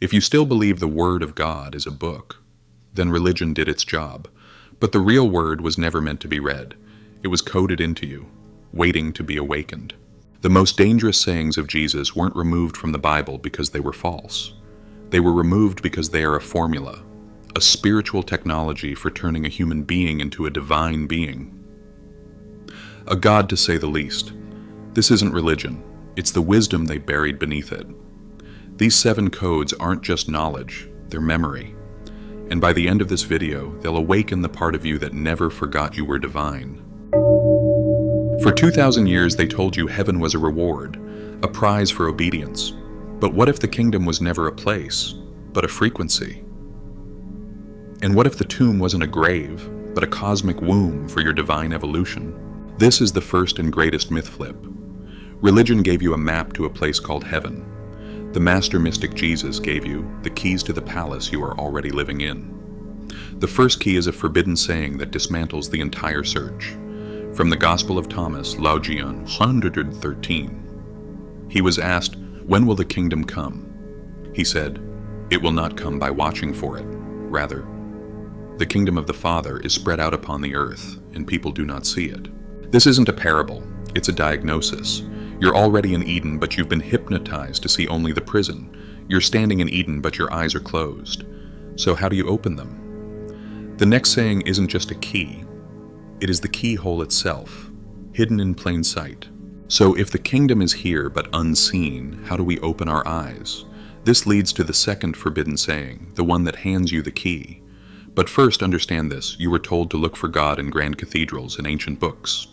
If you still believe the Word of God is a book, then religion did its job. But the real Word was never meant to be read. It was coded into you, waiting to be awakened. The most dangerous sayings of Jesus weren't removed from the Bible because they were false. They were removed because they are a formula, a spiritual technology for turning a human being into a divine being. A god, to say the least. This isn't religion. It's the wisdom they buried beneath it. These 7 codes aren't just knowledge, they're memory. And by the end of this video, they'll awaken the part of you that never forgot you were divine. For 2,000 years, they told you heaven was a reward, a prize for obedience. But what if the kingdom was never a place, but a frequency? And what if the tomb wasn't a grave, but a cosmic womb for your divine evolution? This is the first and greatest myth flip. Religion gave you a map to a place called heaven. The master mystic Jesus gave you the keys to the palace you are already living in. The first key is a forbidden saying that dismantles the entire search. From the Gospel of Thomas, Logion 113. He was asked, "When will the kingdom come?" He said, "It will not come by watching for it. Rather, the kingdom of the Father is spread out upon the earth, and people do not see it." This isn't a parable, it's a diagnosis. You're already in Eden, but you've been hypnotized to see only the prison. You're standing in Eden, but your eyes are closed. So how do you open them? The next saying isn't just a key. It is the keyhole itself, hidden in plain sight. So if the kingdom is here but unseen, how do we open our eyes? This leads to the second forbidden saying, the one that hands you the key. But first, understand this. You were told to look for God in grand cathedrals and ancient books.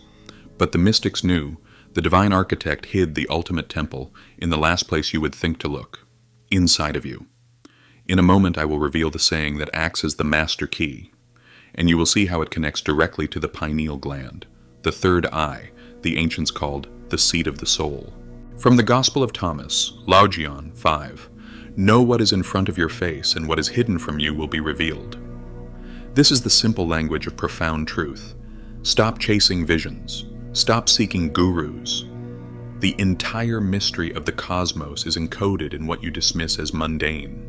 But the mystics knew the divine architect hid the ultimate temple in the last place you would think to look, inside of you. In a moment, I will reveal the saying that acts as the master key, and you will see how it connects directly to the pineal gland, the third eye, the ancients called the seat of the soul. From the Gospel of Thomas, Logion 5, know what is in front of your face, and what is hidden from you will be revealed. This is the simple language of profound truth. Stop chasing visions. Stop seeking gurus. The entire mystery of the cosmos is encoded in what you dismiss as mundane.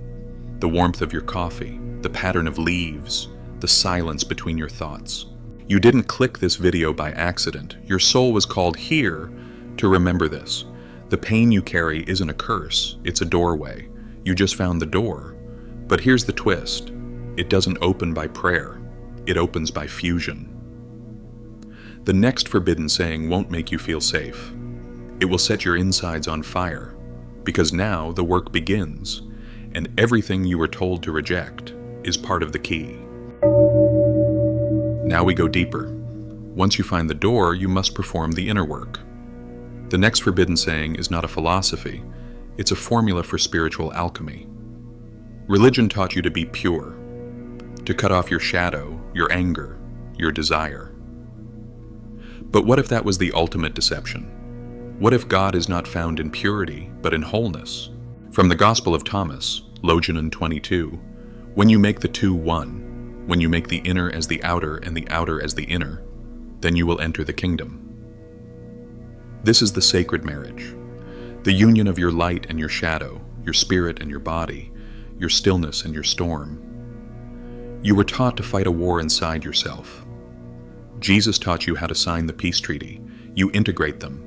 The warmth of your coffee, the pattern of leaves, the silence between your thoughts. You didn't click this video by accident. Your soul was called here to remember this. The pain you carry isn't a curse, it's a doorway. You just found the door. But here's the twist. It doesn't open by prayer. It opens by fusion. The next forbidden saying won't make you feel safe. It will set your insides on fire, because now the work begins, and everything you were told to reject is part of the key. Now we go deeper. Once you find the door, you must perform the inner work. The next forbidden saying is not a philosophy, it's a formula for spiritual alchemy. Religion taught you to be pure, to cut off your shadow, your anger, your desire. But what if that was the ultimate deception? What if God is not found in purity, but in wholeness? From the Gospel of Thomas, Logion 22, when you make the two one, when you make the inner as the outer and the outer as the inner, then you will enter the kingdom. This is the sacred marriage, the union of your light and your shadow, your spirit and your body, your stillness and your storm. You were taught to fight a war inside yourself. Jesus taught you how to sign the peace treaty. You integrate them.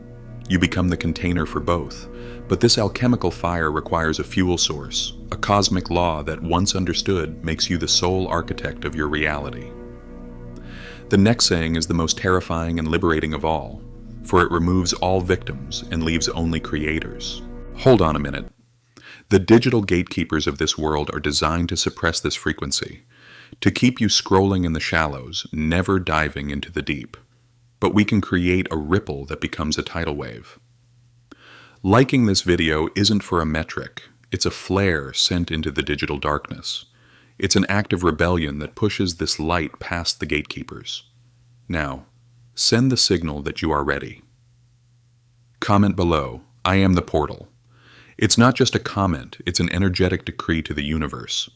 You become the container for both. But this alchemical fire requires a fuel source, a cosmic law that, once understood, makes you the sole architect of your reality. The next saying is the most terrifying and liberating of all, for it removes all victims and leaves only creators. Hold on a minute. The digital gatekeepers of this world are designed to suppress this frequency, to keep you scrolling in the shallows, never diving into the deep. But we can create a ripple that becomes a tidal wave. Liking this video isn't for a metric, it's a flare sent into the digital darkness. It's an act of rebellion that pushes this light past the gatekeepers. Now, send the signal that you are ready. Comment below, I am the portal. It's not just a comment, it's an energetic decree to the universe.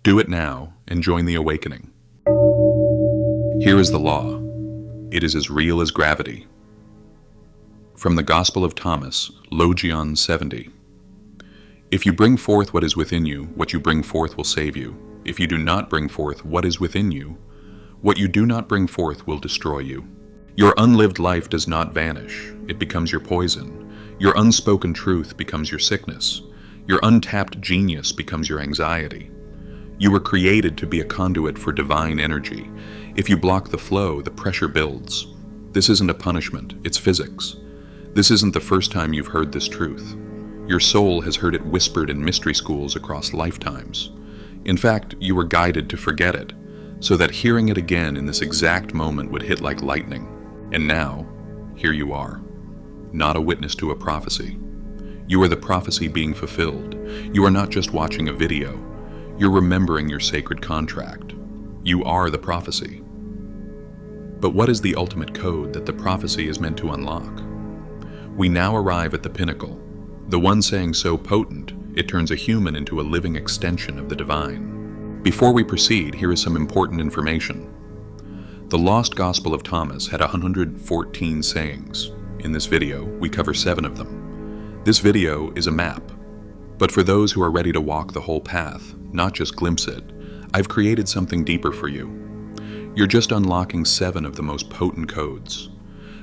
Do it now and join the awakening. Here is the law. It is as real as gravity. From the Gospel of Thomas, Logion 70. If you bring forth what is within you, what you bring forth will save you. If you do not bring forth what is within you, what you do not bring forth will destroy you. Your unlived life does not vanish. It becomes your poison. Your unspoken truth becomes your sickness. Your untapped genius becomes your anxiety. You were created to be a conduit for divine energy. If you block the flow, the pressure builds. This isn't a punishment, it's physics. This isn't the first time you've heard this truth. Your soul has heard it whispered in mystery schools across lifetimes. In fact, you were guided to forget it, so that hearing it again in this exact moment would hit like lightning. And now, here you are, not a witness to a prophecy. You are the prophecy being fulfilled. You are not just watching a video. You're remembering your sacred contract. You are the prophecy. But what is the ultimate code that the prophecy is meant to unlock? We now arrive at the pinnacle, the one saying so potent it turns a human into a living extension of the divine. Before we proceed, here is some important information. The Lost Gospel of Thomas had 114 sayings. In this video, we cover 7 of them. This video is a map. But for those who are ready to walk the whole path, not just glimpse it, I've created something deeper for you. You're just unlocking 7 of the most potent codes.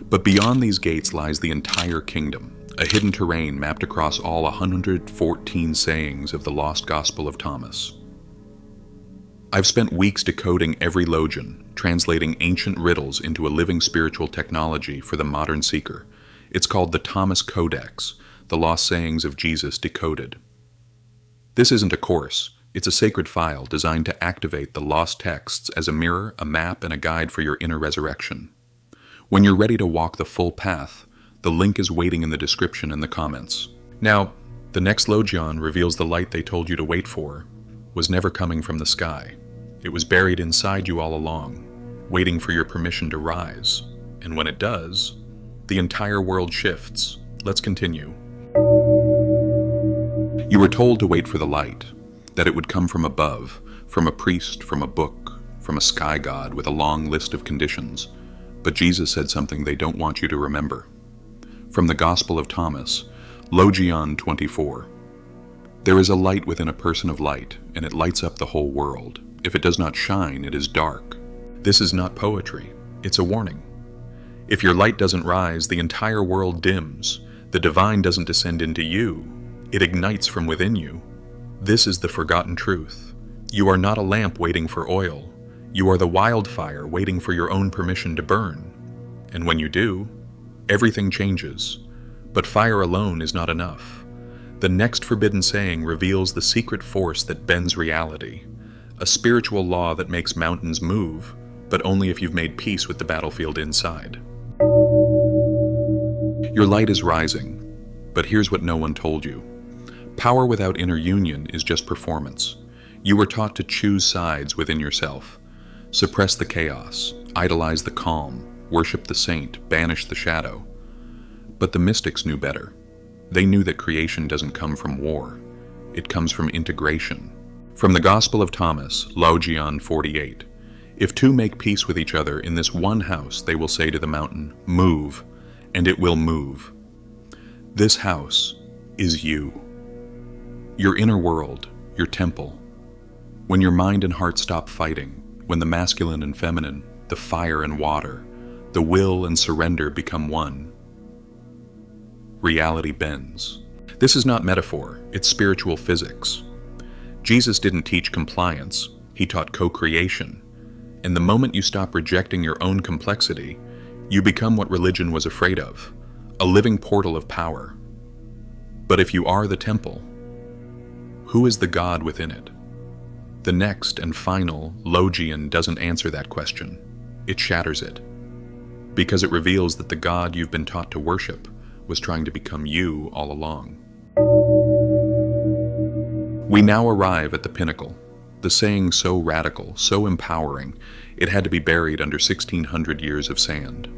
But beyond these gates lies the entire kingdom, a hidden terrain mapped across all 114 sayings of the Lost Gospel of Thomas. I've spent weeks decoding every Logion, translating ancient riddles into a living spiritual technology for the modern seeker. It's called the Thomas Codex, the lost sayings of Jesus decoded. This isn't a course, it's a sacred file designed to activate the lost texts as a mirror, a map, and a guide for your inner resurrection. When you're ready to walk the full path, the link is waiting in the description and the comments. Now, the next Logion reveals the light they told you to wait for was never coming from the sky. It was buried inside you all along, waiting for your permission to rise. And when it does, the entire world shifts. Let's continue. You were told to wait for the light, that it would come from above, from a priest, from a book, from a sky god with a long list of conditions. But Jesus said something they don't want you to remember. From the Gospel of Thomas, Logion 24. There is a light within a person of light, and it lights up the whole world. If it does not shine, it is dark. This is not poetry, it's a warning. If your light doesn't rise, the entire world dims. The divine doesn't descend into you, it ignites from within you. This is the forgotten truth. You are not a lamp waiting for oil. You are the wildfire waiting for your own permission to burn. And when you do, everything changes. But fire alone is not enough. The next forbidden saying reveals the secret force that bends reality. A spiritual law that makes mountains move, but only if you've made peace with the battlefield inside. Your light is rising, but here's what no one told you. Power without inner union is just performance. You were taught to choose sides within yourself. Suppress the chaos, idolize the calm, worship the saint, banish the shadow. But the mystics knew better. They knew that creation doesn't come from war. It comes from integration. From the Gospel of Thomas, Logion 48. If two make peace with each other in this one house, they will say to the mountain, move, and it will move. This house is you. Your inner world, your temple. When your mind and heart stop fighting, when the masculine and feminine, the fire and water, the will and surrender become one, reality bends. This is not metaphor, it's spiritual physics. Jesus didn't teach compliance, he taught co-creation. And the moment you stop rejecting your own complexity, you become what religion was afraid of, a living portal of power. But if you are the temple, who is the God within it? The next and final Logion doesn't answer that question. It shatters it, because it reveals that the God you've been taught to worship was trying to become you all along. We now arrive at the pinnacle, the saying so radical, so empowering, it had to be buried under 1,600 years of sand.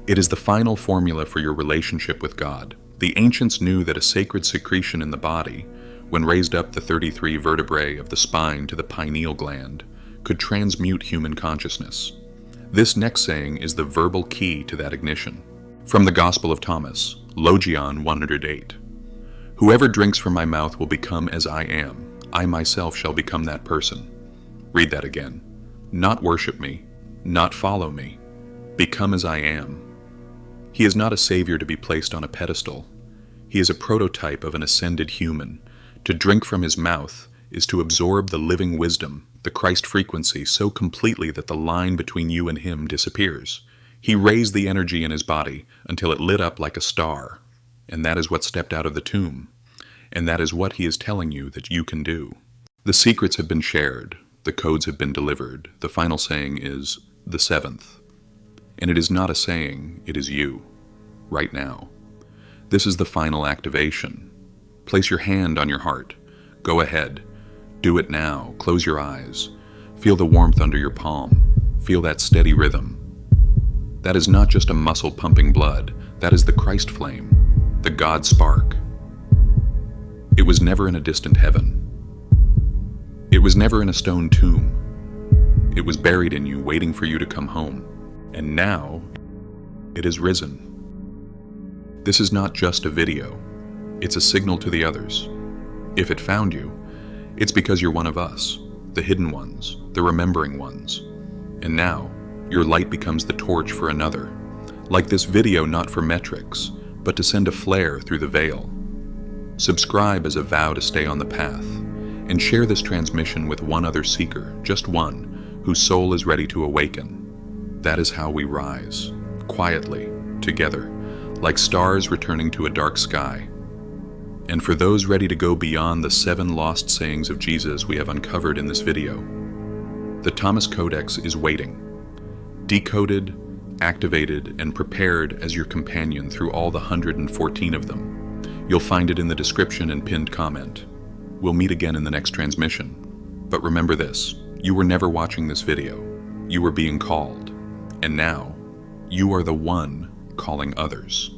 It is the final formula for your relationship with God. The ancients knew that a sacred secretion in the body, when raised up the 33 vertebrae of the spine to the pineal gland, could transmute human consciousness. This next saying is the verbal key to that ignition. From the Gospel of Thomas, Logion 108. Whoever drinks from my mouth will become as I am. I myself shall become that person. Read that again. Not worship me, not follow me. Become as I am. He is not a savior to be placed on a pedestal. He is a prototype of an ascended human. To drink from his mouth is to absorb the living wisdom, the Christ frequency, so completely that the line between you and him disappears. He raised the energy in his body until it lit up like a star, and that is what stepped out of the tomb, and that is what he is telling you that you can do. The secrets have been shared, the codes have been delivered. The final saying is the seventh. And it is not a saying, it is you, right now. This is the final activation. Place your hand on your heart. Go ahead. Do it now. Close your eyes. Feel the warmth under your palm. Feel that steady rhythm. That is not just a muscle pumping blood. That is the Christ flame, the God spark. It was never in a distant heaven. It was never in a stone tomb. It was buried in you, waiting for you to come home. And now, it is risen. This is not just a video. It's a signal to the others. If it found you, it's because you're one of us, the hidden ones, the remembering ones. And now, your light becomes the torch for another. Like this video, not for metrics, but to send a flare through the veil. Subscribe as a vow to stay on the path, and share this transmission with one other seeker, just one, whose soul is ready to awaken. That is how we rise, quietly, together, like stars returning to a dark sky. And for those ready to go beyond the 7 lost sayings of Jesus we have uncovered in this video, the Thomas Codex is waiting, decoded, activated, and prepared as your companion through all the 114 of them. You'll find it in the description and pinned comment. We'll meet again in the next transmission. But remember this, you were never watching this video. You were being called. And now, you are the one calling others.